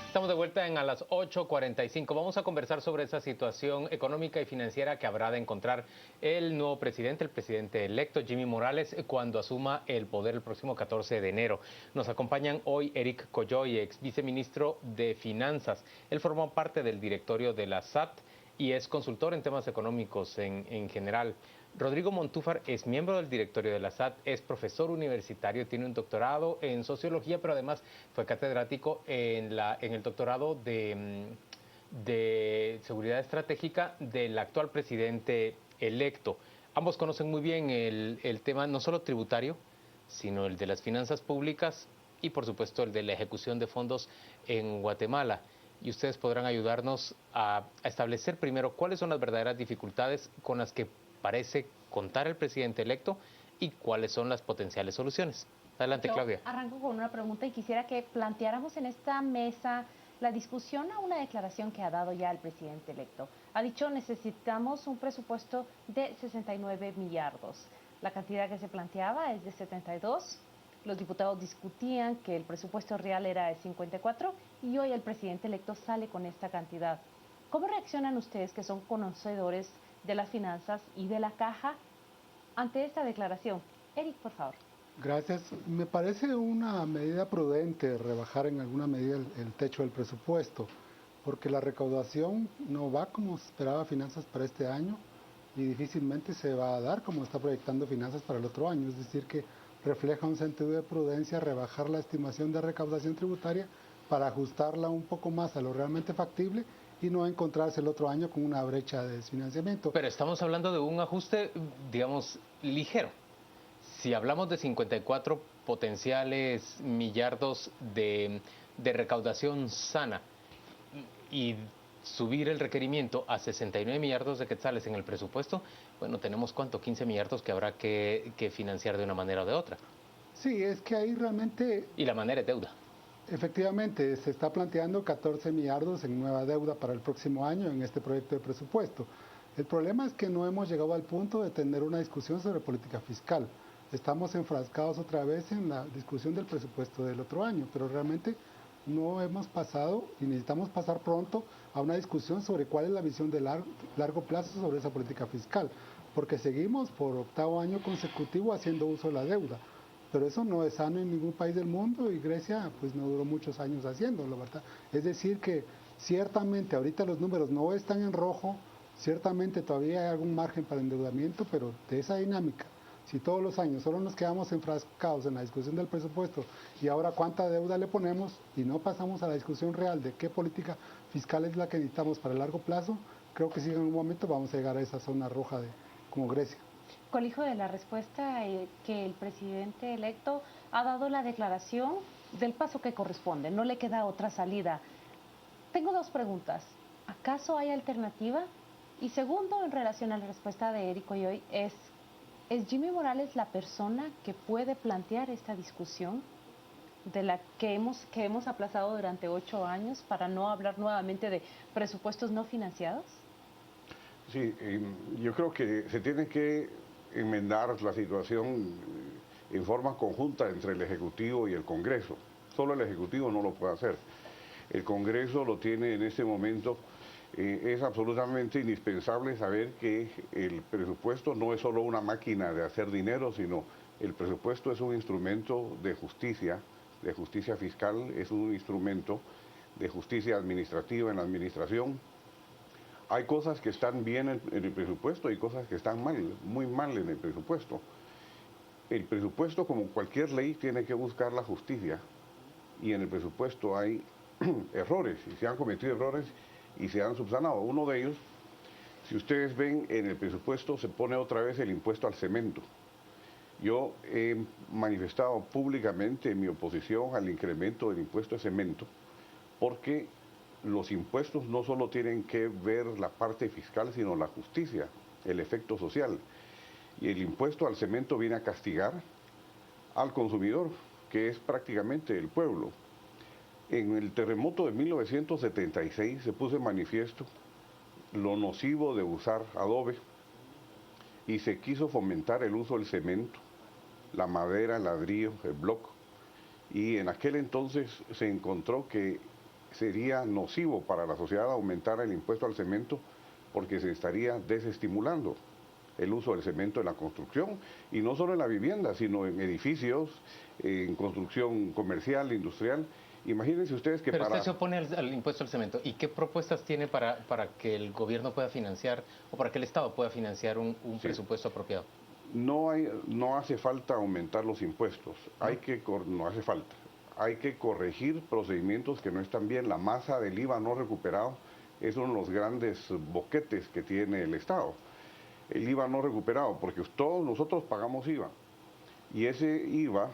Estamos de vuelta a las 8:45. Vamos a conversar sobre esa situación económica y financiera que habrá de encontrar el nuevo presidente, el presidente electo Jimmy Morales, cuando asuma el poder el próximo 14 de enero. Nos acompañan hoy Eric Coyoy, ex viceministro de Finanzas. Él formó parte del directorio de la SAT y es consultor en temas económicos en general. Rodrigo Montúfar es miembro del directorio de la SAT, es profesor universitario, tiene un doctorado en sociología, pero además fue catedrático en el doctorado de seguridad estratégica del actual presidente electo. Ambos conocen muy bien el tema no solo tributario, sino el de las finanzas públicas y por supuesto el de la ejecución de fondos en Guatemala. Y ustedes podrán ayudarnos a establecer primero cuáles son las verdaderas dificultades con las que parece contar el presidente electo y cuáles son las potenciales soluciones. Adelante, Yo Claudia. arranco con una pregunta y quisiera que planteáramos en esta mesa la discusión a una declaración que ha dado ya el presidente electo. Ha dicho necesitamos un presupuesto de 69 millardos. La cantidad que se planteaba es de 72. Los diputados discutían que el presupuesto real era de 54 y hoy el presidente electo sale con esta cantidad. ¿Cómo reaccionan ustedes, que son conocedores de las finanzas y de la caja, ante esta declaración? Eric, por favor. Gracias. Me parece una medida prudente rebajar en alguna medida el techo del presupuesto, porque la recaudación no va como esperaba Finanzas para este año y difícilmente se va a dar como está proyectando Finanzas para el otro año. Es decir, que refleja un sentido de prudencia rebajar la estimación de recaudación tributaria para ajustarla un poco más a lo realmente factible y no encontrarse el otro año con una brecha de desfinanciamiento. Pero estamos hablando de un ajuste, digamos, ligero. Si hablamos de 54 potenciales millardos de recaudación sana y subir el requerimiento a 69 millardos de quetzales en el presupuesto, bueno, tenemos cuánto, 15 millardos que habrá que financiar de una manera o de otra. Sí, es que ahí realmente Y la manera es deuda. efectivamente, se está planteando 14 millardos en nueva deuda para el próximo año en este proyecto de presupuesto. El problema es que no hemos llegado al punto de tener una discusión sobre política fiscal. Estamos enfrascados otra vez en la discusión del presupuesto del otro año, pero realmente no hemos pasado y necesitamos pasar pronto a una discusión sobre cuál es la visión de largo plazo sobre esa política fiscal, porque seguimos por octavo año consecutivo haciendo uso de la deuda. Pero eso no es sano en ningún país del mundo y Grecia pues no duró muchos años haciéndolo, ¿verdad? Es decir que ciertamente ahorita los números no están en rojo, ciertamente todavía hay algún margen para endeudamiento, pero de esa dinámica, si todos los años solo nos quedamos enfrascados en la discusión del presupuesto y ahora cuánta deuda le ponemos y no pasamos a la discusión real de qué política fiscal es la que necesitamos para el largo plazo, creo que sí en un momento vamos a llegar a esa zona roja como Grecia. Colijo de la respuesta que el presidente electo ha dado la declaración del paso que corresponde, no le queda otra salida. Tengo dos preguntas. ¿Acaso hay alternativa? Y segundo, en relación a la respuesta de Eric Coyoy, ¿es Jimmy Morales la persona que puede plantear esta discusión de la que hemos aplazado durante 8 años para no hablar nuevamente de presupuestos no financiados? Sí, yo creo que se tiene que enmendar la situación en forma conjunta entre el Ejecutivo y el Congreso. Solo el Ejecutivo no lo puede hacer. El Congreso lo tiene en este momento. Es absolutamente indispensable saber que el presupuesto no es solo una máquina de hacer dinero, sino el presupuesto es un instrumento de justicia fiscal, es un instrumento de justicia administrativa en la administración. Hay cosas que están bien en el presupuesto y cosas que están mal, muy mal en el presupuesto. El presupuesto, como cualquier ley, tiene que buscar la justicia. Y en el presupuesto hay errores, y se han cometido errores y se han subsanado. Uno de ellos, si ustedes ven, en el presupuesto se pone otra vez el impuesto al cemento. Yo he manifestado públicamente mi oposición al incremento del impuesto al cemento, porque los impuestos no solo tienen que ver la parte fiscal, sino la justicia, el efecto social. Y el impuesto al cemento viene a castigar al consumidor, que es prácticamente el pueblo. En el terremoto de 1976 se puso en manifiesto lo nocivo de usar adobe y se quiso fomentar el uso del cemento, la madera, el ladrillo, el bloque. Y en aquel entonces se encontró que sería nocivo para la sociedad aumentar el impuesto al cemento porque se estaría desestimulando el uso del cemento en la construcción, y no solo en la vivienda, sino en edificios, en construcción comercial, industrial. Imagínense ustedes que Pero para... usted se opone al impuesto al cemento. ¿Y qué propuestas tiene para que el gobierno pueda financiar o para que el Estado pueda financiar un presupuesto apropiado? No hace falta aumentar los impuestos, no hace falta. Hay que corregir procedimientos que no están bien. La masa del IVA no recuperado es uno de los grandes boquetes que tiene el Estado. El IVA no recuperado, porque todos nosotros pagamos IVA. Y ese IVA,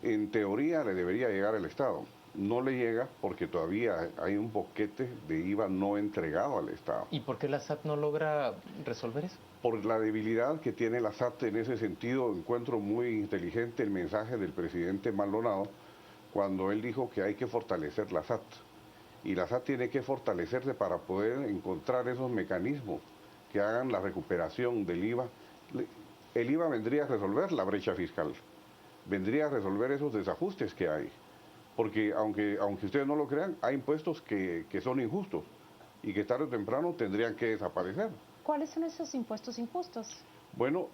en teoría, le debería llegar al Estado. No le llega porque todavía hay un boquete de IVA no entregado al Estado. ¿Y por qué la SAT no logra resolver eso? Por la debilidad que tiene la SAT en ese sentido. Encuentro muy inteligente el mensaje del presidente Maldonado cuando él dijo que hay que fortalecer la SAT. Y la SAT tiene que fortalecerse para poder encontrar esos mecanismos que hagan la recuperación del IVA. El IVA vendría a resolver la brecha fiscal, vendría a resolver esos desajustes que hay. Porque aunque ustedes no lo crean, hay impuestos que son injustos y que tarde o temprano tendrían que desaparecer. ¿Cuáles son esos impuestos injustos? Bueno,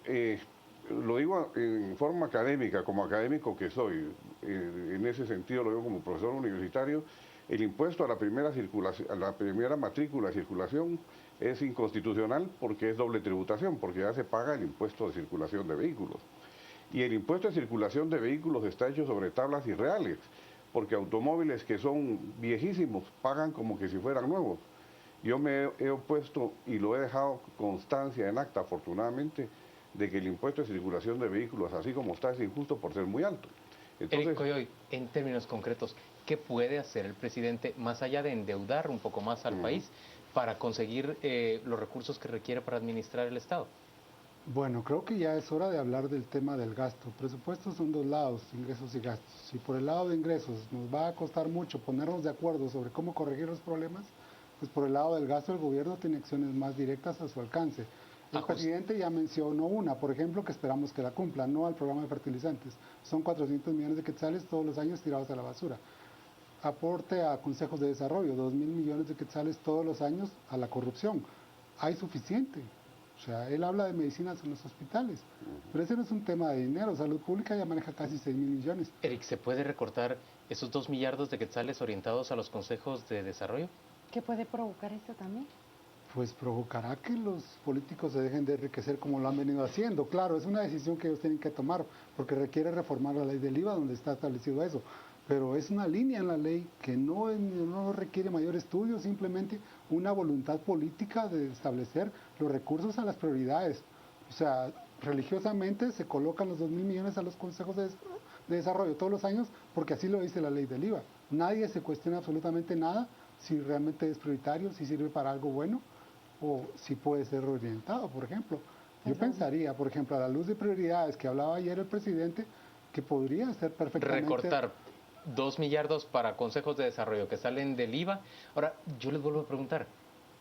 lo digo en forma académica, como académico que soy, en ese sentido lo digo como profesor universitario. El impuesto a la primera matrícula de circulación es inconstitucional porque es doble tributación, porque ya se paga el impuesto de circulación de vehículos. Y el impuesto de circulación de vehículos está hecho sobre tablas irreales, porque automóviles que son viejísimos pagan como que si fueran nuevos. Yo me he opuesto y lo he dejado constancia en acta, afortunadamente, de que el impuesto de circulación de vehículos, así como está, es injusto por ser muy alto. Entonces, Eric Coyoy, en términos concretos, ¿qué puede hacer el presidente, más allá de endeudar un poco más al país, para conseguir los recursos que requiere para administrar el Estado? Bueno, creo que ya es hora de hablar del tema del gasto. Presupuestos son dos lados, ingresos y gastos. Si por el lado de ingresos nos va a costar mucho ponernos de acuerdo sobre cómo corregir los problemas, pues por el lado del gasto el gobierno tiene acciones más directas a su alcance. El presidente ya mencionó una, por ejemplo, que esperamos que la cumpla, no al programa de fertilizantes. Son 400 millones de quetzales todos los años tirados a la basura. Aporte a consejos de desarrollo, 2.000 millones de quetzales todos los años a la corrupción. Hay suficiente. O sea, él habla de medicinas en los hospitales, pero ese no es un tema de dinero. Salud Pública ya maneja casi 6.000 millones. Eric, ¿se puede recortar esos 2 millardos de quetzales orientados a los consejos de desarrollo? ¿Qué puede provocar esto también? Pues provocará que los políticos se dejen de enriquecer como lo han venido haciendo. Claro, es una decisión que ellos tienen que tomar, porque requiere reformar la ley del IVA donde está establecido eso. Pero es una línea en la ley que no requiere mayor estudio, simplemente una voluntad política de establecer los recursos a las prioridades. O sea, religiosamente se colocan los 2.000 millones a los consejos de desarrollo todos los años porque así lo dice la ley del IVA. Nadie se cuestiona absolutamente nada si realmente es prioritario, si sirve para algo bueno o si puede ser reorientado, por ejemplo. Yo pensaría, por ejemplo, a la luz de prioridades que hablaba ayer el presidente, que podría ser perfectamente... Recortar 2 millardos para consejos de desarrollo que salen del IVA. Ahora, yo les vuelvo a preguntar.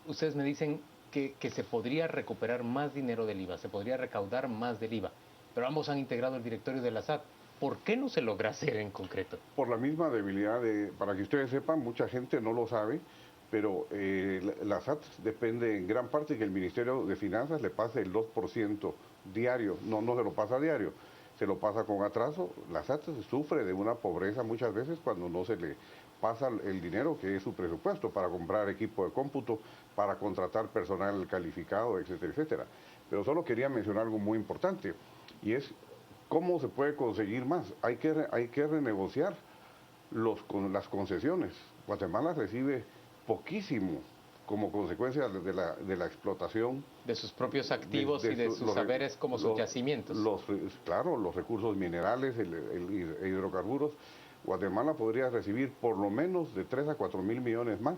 Ustedes me dicen que se podría recuperar más dinero del IVA, se podría recaudar más del IVA, pero ambos han integrado el directorio de la SAT. ¿Por qué no se logra hacer en concreto? Por la misma debilidad, para que ustedes sepan, mucha gente no lo sabe, pero la SAT depende en gran parte que el Ministerio de Finanzas le pase el 2% diario, no se lo pasa diario, se lo pasa con atraso. La SAT sufre de una pobreza muchas veces cuando no se le pasa el dinero que es su presupuesto para comprar equipo de cómputo, para contratar personal calificado, etcétera, etcétera. Pero solo quería mencionar algo muy importante, y es cómo se puede conseguir más. Hay que renegociar las concesiones. Guatemala recibe poquísimo como consecuencia de la explotación de sus propios activos y de sus saberes como sus yacimientos. Claro, los recursos minerales, hidrocarburos. Guatemala podría recibir por lo menos de 3 a 4 mil millones más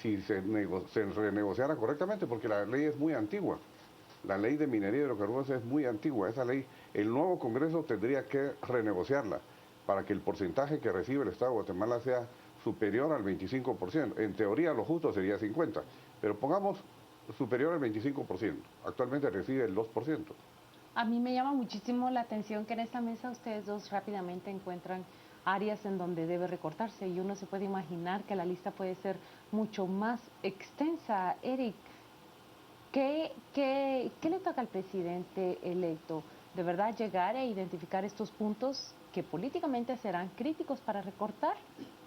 si se renegociara correctamente, porque la ley es muy antigua. La ley de minería y hidrocarburos es muy antigua. Esa ley, el nuevo Congreso tendría que renegociarla para que el porcentaje que recibe el Estado de Guatemala sea superior al 25%. En teoría lo justo sería 50%, pero pongamos superior al 25%. Actualmente recibe el 2%. A mí me llama muchísimo la atención que en esta mesa ustedes dos rápidamente encuentran áreas en donde debe recortarse y uno se puede imaginar que la lista puede ser mucho más extensa. Eric, ¿qué le toca al presidente electo? ¿De verdad llegar e identificar estos puntos que políticamente serán críticos para recortar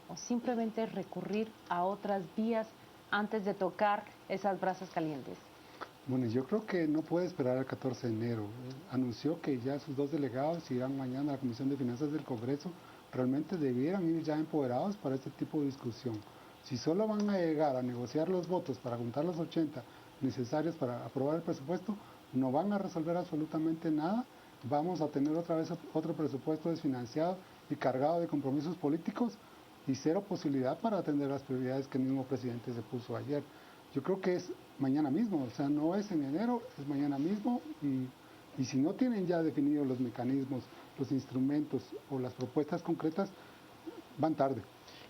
o simplemente recurrir a otras vías antes de tocar esas brasas calientes? Bueno, yo creo que no puede esperar al 14 de enero. Anunció que ya sus 2 delegados irán mañana a la Comisión de Finanzas del Congreso. Realmente debieran ir ya empoderados para este tipo de discusión. Si solo van a llegar a negociar los votos para juntar los 80 necesarios para aprobar el presupuesto, no van a resolver absolutamente nada. Vamos a tener otra vez otro presupuesto desfinanciado y cargado de compromisos políticos y cero posibilidad para atender las prioridades que el mismo presidente se puso ayer. Yo creo que es mañana mismo, o sea, no es en enero, es mañana mismo y si no tienen ya definidos los mecanismos, los instrumentos o las propuestas concretas, van tarde.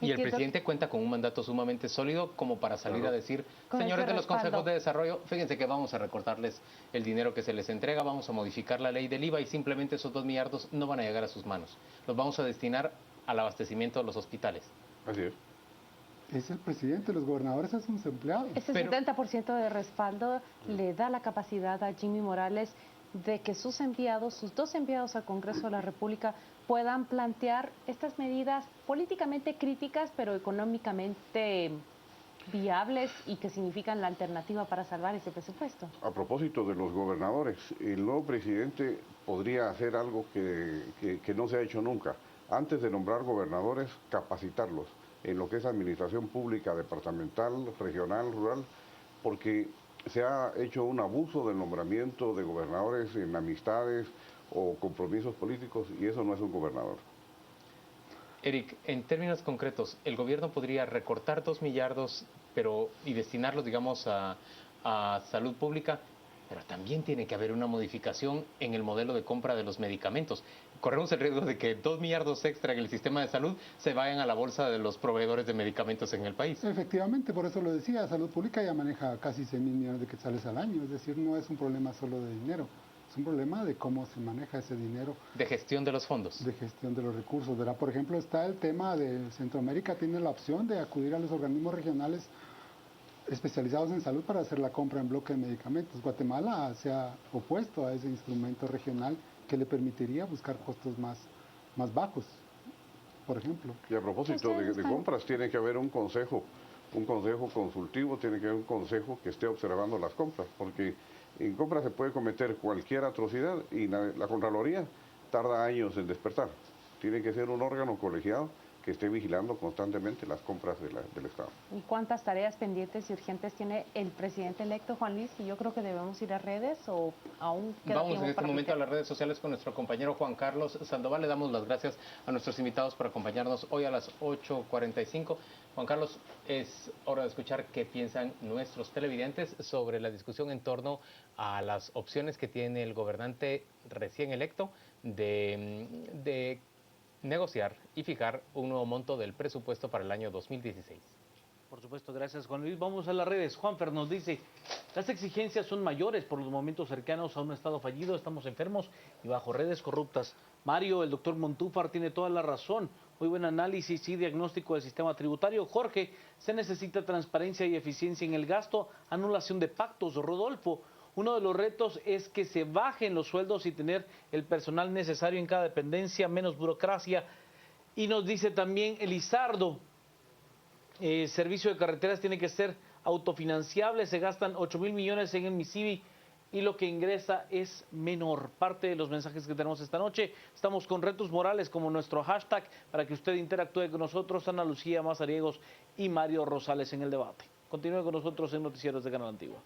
Y el presidente cuenta con un mandato sumamente sólido como para salir a decir, con señores de los respaldo. consejos de desarrollo, fíjense que vamos a recortarles el dinero que se les entrega, vamos a modificar la ley del IVA y simplemente esos 2 millardos no van a llegar a sus manos. Los vamos a destinar al abastecimiento de los hospitales. Así es. Es el presidente, los gobernadores son sus empleados. Ese 70% de respaldo le da la capacidad a Jimmy Morales de que sus 2 enviados al Congreso de la República puedan plantear estas medidas políticamente críticas, pero económicamente viables y que significan la alternativa para salvar ese presupuesto. A propósito de los gobernadores, el nuevo presidente podría hacer algo que no se ha hecho nunca. Antes de nombrar gobernadores, capacitarlos en lo que es administración pública, departamental, regional, rural, porque se ha hecho un abuso del nombramiento de gobernadores en amistades o compromisos políticos y eso no es un gobernador. Eric, en términos concretos, el gobierno podría recortar 2 millardos y destinarlos, digamos, a salud pública, pero también tiene que haber una modificación en el modelo de compra de los medicamentos. Corremos el riesgo de que 2 millardos extra en el sistema de salud se vayan a la bolsa de los proveedores de medicamentos en el país. Efectivamente, por eso lo decía, Salud Pública ya maneja casi 100.000 millones de quetzales al año, es decir, no es un problema solo de dinero, es un problema de cómo se maneja ese dinero. De gestión de los fondos. De gestión de los recursos, ¿verdad? Por ejemplo, está el tema de Centroamérica, tiene la opción de acudir a los organismos regionales especializados en salud para hacer la compra en bloque de medicamentos. Guatemala se ha opuesto a ese instrumento regional que le permitiría buscar costos más bajos, por ejemplo. Y a propósito de compras, tiene que haber un consejo consultivo, tiene que haber un consejo que esté observando las compras, porque en compras se puede cometer cualquier atrocidad y la Contraloría tarda años en despertar. Tiene que ser un órgano colegiado que esté vigilando constantemente las compras del Estado. ¿Y cuántas tareas pendientes y urgentes tiene el presidente electo, Juan Luis? Y yo creo que debemos ir a redes o aún queda Vamos tiempo en este para momento platicar. a las redes sociales con nuestro compañero Juan Carlos Sandoval. Le damos las gracias a nuestros invitados por acompañarnos hoy a las 8:45. Juan Carlos, es hora de escuchar qué piensan nuestros televidentes sobre la discusión en torno a las opciones que tiene el gobernante recién electo de negociar y fijar un nuevo monto del presupuesto para el año 2016. Por supuesto, gracias Juan Luis. Vamos a las redes. Juanfer nos dice, las exigencias son mayores por los momentos cercanos a un estado fallido, estamos enfermos y bajo redes corruptas. Mario, el doctor Montúfar tiene toda la razón. Muy buen análisis y diagnóstico del sistema tributario. Jorge, se necesita transparencia y eficiencia en el gasto, anulación de pactos. Rodolfo, uno de los retos es que se bajen los sueldos y tener el personal necesario en cada dependencia, menos burocracia. Y nos dice también Elizardo, servicio de carreteras tiene que ser autofinanciable, se gastan 8.000 millones en el MISIBI y lo que ingresa es menor. Parte de los mensajes que tenemos esta noche. Estamos con Retos Morales como nuestro hashtag para que usted interactúe con nosotros, Ana Lucía Mazariegos y Mario Rosales en el debate. Continúe con nosotros en Noticieros de Canal Antigua.